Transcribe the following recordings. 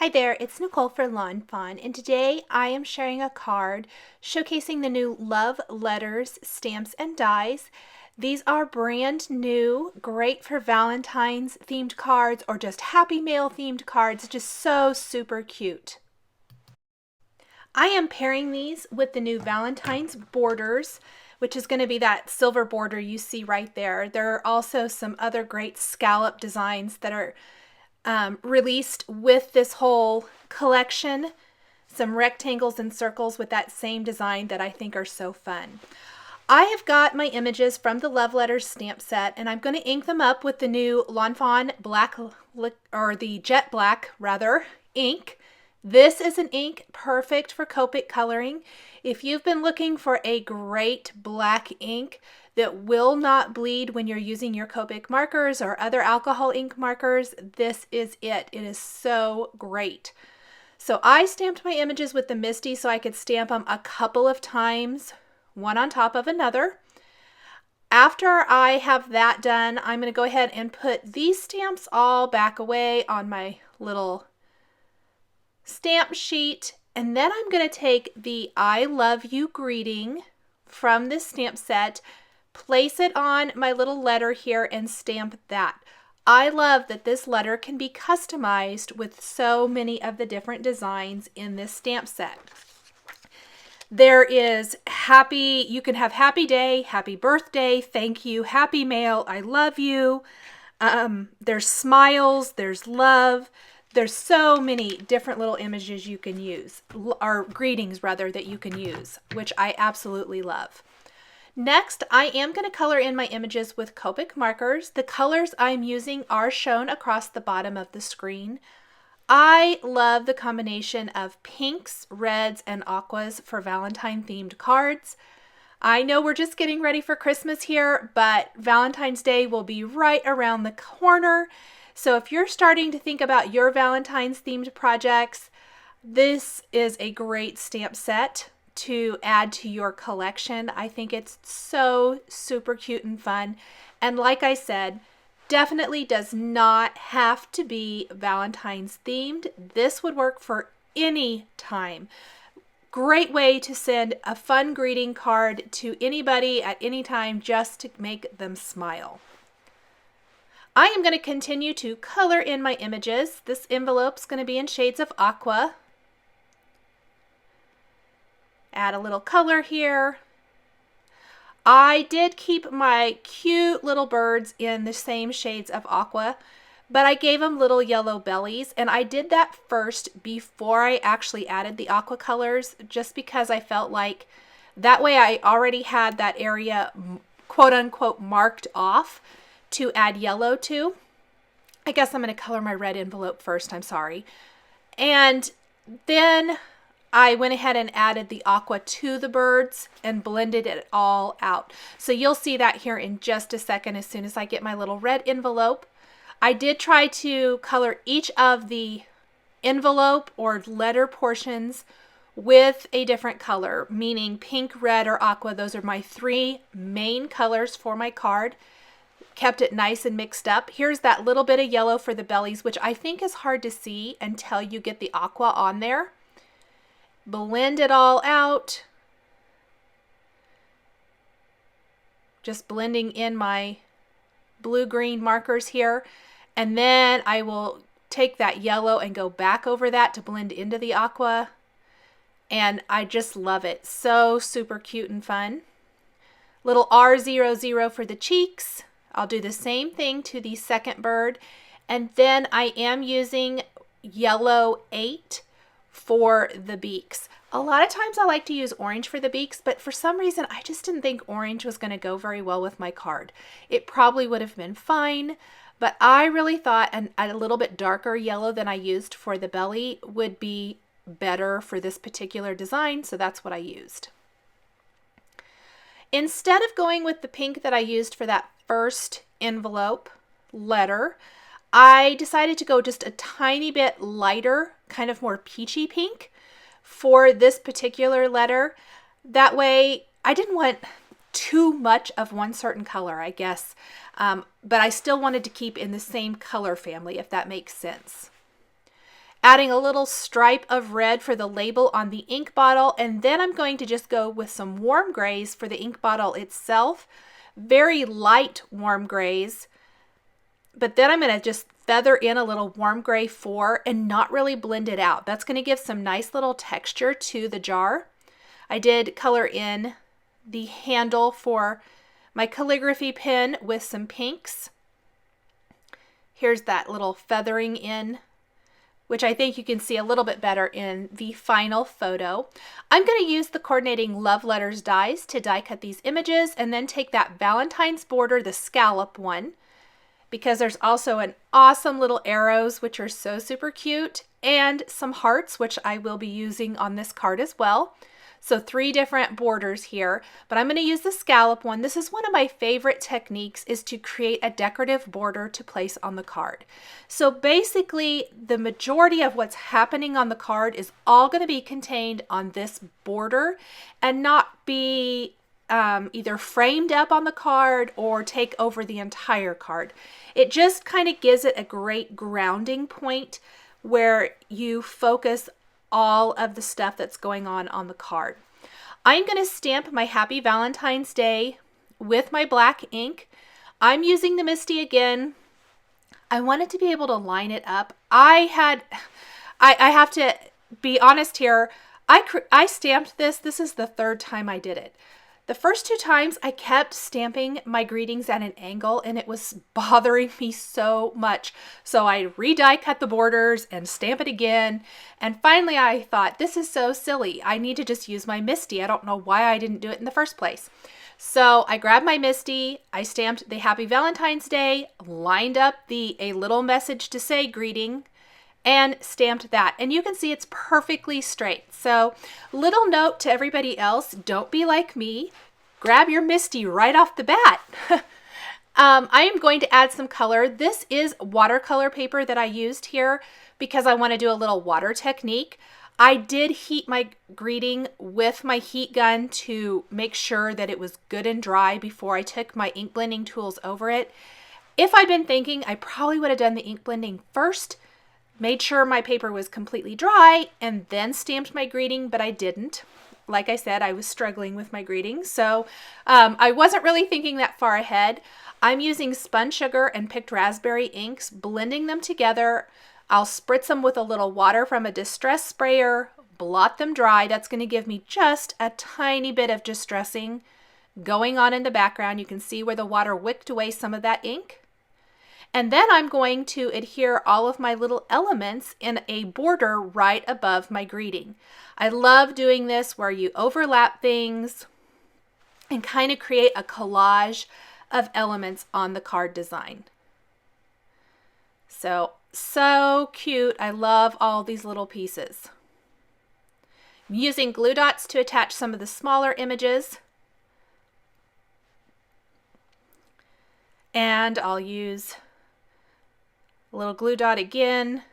Hi there, it's Nicole for Lawn Fawn, and today I am sharing a card showcasing the new Love Letters stamps and dies. These are brand new, great for Valentine's themed cards or just Happy Mail themed cards, just so super cute. I am pairing these with the new Valentine's borders, which is going to be that silver border you see right there. There are also some other great scallop designs that are released with this whole collection, some rectangles and circles with that same design that I think are so fun. I have got my images from the Love Letters stamp set, and I'm going to ink them up with the new Lawn Fawn black, or the jet black rather, ink. This is an ink perfect for Copic coloring. If you've been looking for a great black ink that will not bleed when you're using your Copic markers or other alcohol ink markers, this is it. It is so great. So I stamped my images with the Misty so I could stamp them a couple of times, one on top of another. After I have that done, I'm going to go ahead and put these stamps all back away on my little stamp sheet, and then I'm going to take the I love you greeting from this stamp set, place it on my little letter here, and stamp that. I love that this letter can be customized with so many of the different designs in this stamp set. There is happy, you can have happy day, happy birthday, thank you, happy mail, I love you. There's smiles, there's love. There's so many different little images you can use, or greetings rather, that you can use, which I absolutely love. Next, I am going to color in my images with Copic markers. The colors I'm using are shown across the bottom of the screen. I love the combination of pinks, reds, and aquas for Valentine themed cards. I know we're just getting ready for Christmas here, but Valentine's Day will be right around the corner. So if you're starting to think about your Valentine's themed projects, this is a great stamp set to add to your collection. I think it's so super cute and fun. And like I said, definitely does not have to be Valentine's themed. This would work for any time. Great way to send a fun greeting card to anybody at any time just to make them smile. I am going to continue to color in my images. This envelope's going to be in shades of aqua. Add a little color here. I did keep my cute little birds in the same shades of aqua, but I gave them little yellow bellies, and I did that first before I actually added the aqua colors, just because I felt like that way I already had that area quote unquote marked off to add yellow to. I guess I'm going to color my red envelope first, I'm sorry. And then I went ahead and added the aqua to the birds and blended it all out. So you'll see that here in just a second as soon as I get my little red envelope. I did try to color each of the envelope or letter portions with a different color, meaning pink, red, or aqua. Those are my three main colors for my card. Kept it nice and mixed up. Here's that little bit of yellow for the bellies, which I think is hard to see until you get the aqua on there. Blend it all out. Just blending in my blue-green markers here. And then I will take that yellow and go back over that to blend into the aqua. And I just love it. So super cute and fun. Little R00 for the cheeks. I'll do the same thing to the second bird, and then I am using yellow 8 for the beaks. A lot of times I like to use orange for the beaks, but for some reason I just didn't think orange was going to go very well with my card. It probably would have been fine, but I really thought a little bit darker yellow than I used for the belly would be better for this particular design, so that's what I used. Instead of going with the pink that I used for that first envelope letter, I decided to go just a tiny bit lighter, kind of more peachy pink for this particular letter. That way I didn't want too much of one certain color, I guess, but I still wanted to keep in the same color family, if that makes sense. adding a little stripe of red for the label on the ink bottle, and then I'm going to just go with some warm grays for the ink bottle itself. Very light warm grays, but then I'm going to just feather in a little warm gray 4 and not really blend it out. That's going to give some nice little texture to the jar. I did color in the handle for my calligraphy pen with some pinks. Here's that little feathering in, which I think you can see a little bit better in the final photo. I'm going to use the coordinating love letters dies to die cut these images, and then take that Valentine's border, the scallop one, because there's also an awesome little arrows, which are so super cute, and some hearts, which I will be using on this card as well. So 3 different borders here, but I'm going to use the scallop one. This is one of my favorite techniques, is to create a decorative border to place on the card. So basically, the majority of what's happening on the card is all going to be contained on this border and not be either framed up on the card or take over the entire card. It just kind of gives it a great grounding point where you focus all of the stuff that's going on the card. I'm going to stamp my Happy Valentine's Day with my black ink. I'm using the Misty again. I wanted to be able to line it up. I have to be honest here. I stamped this. This is the 3rd time I did it. The first 2 times I kept stamping my greetings at an angle, and it was bothering me so much. So I die cut the borders and stamp it again. And finally I thought, this is so silly. I need to just use my Misty. I don't know why I didn't do it in the first place. So I grabbed my Misty, I stamped the Happy Valentine's Day, lined up a little message to say greeting, and stamped that. And you can see it's perfectly straight. So little note to everybody else, don't be like me. Grab your Misty right off the bat. I am going to add some color. This is watercolor paper that I used here because I want to do a little water technique. I did heat my greeting with my heat gun to make sure that it was good and dry before I took my ink blending tools over it. If I'd been thinking, I probably would have done the ink blending first, made sure my paper was completely dry, and then stamped my greeting, but I didn't. Like I said, I was struggling with my greeting, so I wasn't really thinking that far ahead. I'm using spun sugar and picked raspberry inks, blending them together. I'll spritz them with a little water from a distress sprayer, blot them dry. That's going to give me just a tiny bit of distressing going on in the background. You can see where the water wicked away some of that ink. And then I'm going to adhere all of my little elements in a border right above my greeting. I love doing this where you overlap things and kind of create a collage of elements on the card design. So cute. I love all these little pieces. I'm using glue dots to attach some of the smaller images. And I'll use a little glue dot again.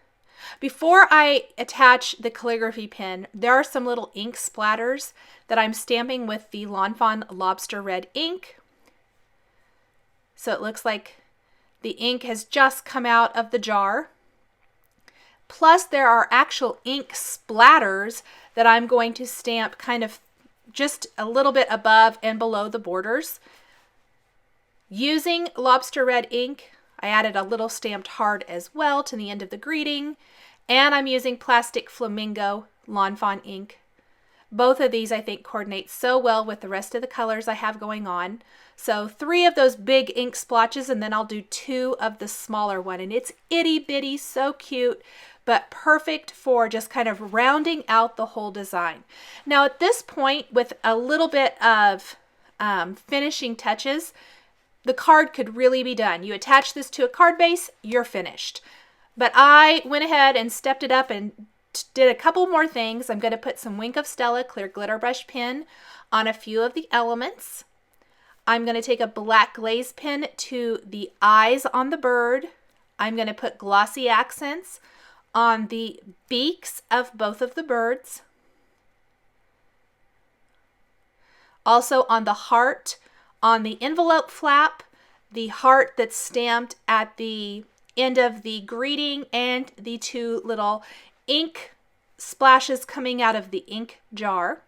Before I attach the calligraphy pen, there are some little ink splatters that I'm stamping with the Lawn Fawn Lobster Red ink. So it looks like the ink has just come out of the jar. Plus there are actual ink splatters that I'm going to stamp kind of just a little bit above and below the borders. Using Lobster Red ink, I added a little stamped heart as well to the end of the greeting, and I'm using Plastic Flamingo Lawn Fawn ink. Both of these I think coordinate so well with the rest of the colors I have going on. So 3 of those big ink splotches, and then I'll do 2 of the smaller one, and it's itty bitty, so cute, but perfect for just kind of rounding out the whole design. Now at this point, with a little bit of finishing touches, the card could really be done. You attach this to a card base, you're finished. But I went ahead and stepped it up and did a couple more things. I'm going to put some Wink of Stella clear glitter brush pen on a few of the elements. I'm going to take a black glaze pen to the eyes on the bird. I'm going to put glossy accents on the beaks of both of the birds. Also on the heart, on the envelope flap, the heart that's stamped at the end of the greeting, and the 2 little ink splashes coming out of the ink jar.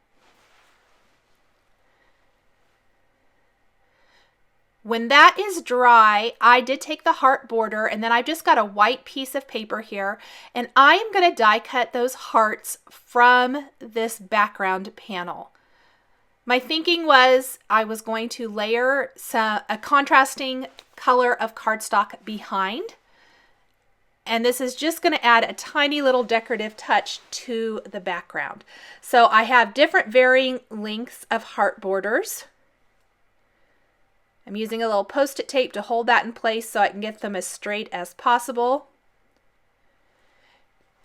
When that is dry, I did take the heart border, and then I've just got a white piece of paper here, and I am going to die cut those hearts from this background panel. My thinking was I was going to layer a contrasting color of cardstock behind, and this is just going to add a tiny little decorative touch to the background. So I have different varying lengths of heart borders. I'm using a little post-it tape to hold that in place so I can get them as straight as possible.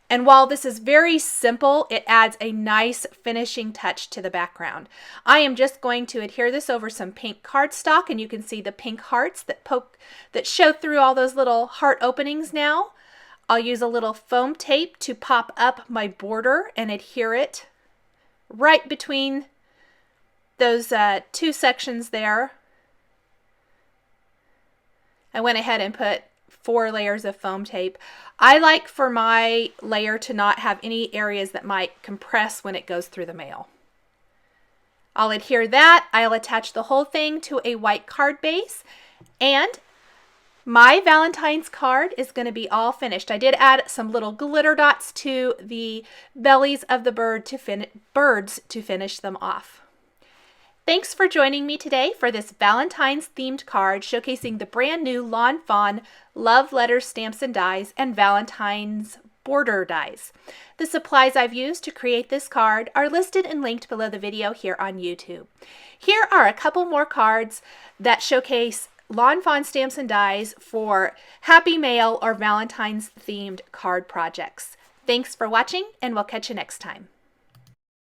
And while this is very simple, it adds a nice finishing touch to the background. I am just going to adhere this over some pink cardstock, and you can see the pink hearts that show through all those little heart openings now. I'll use a little foam tape to pop up my border and adhere it right between those two sections there. I went ahead and put 4 layers of foam tape. I like for my layer to not have any areas that might compress when it goes through the mail. I'll adhere that. I'll attach the whole thing to a white card base, and my Valentine's card is going to be all finished. I did add some little glitter dots to the bellies of the birds to finish them off. Thanks for joining me today for this Valentine's themed card showcasing the brand new Lawn Fawn Love Letters Stamps and Dies and Valentine's border dies. The supplies I've used to create this card are listed and linked below the video here on YouTube. Here are a couple more cards that showcase Lawn Fawn stamps and dies for Happy Mail or Valentine's themed card projects. Thanks for watching, and we'll catch you next time.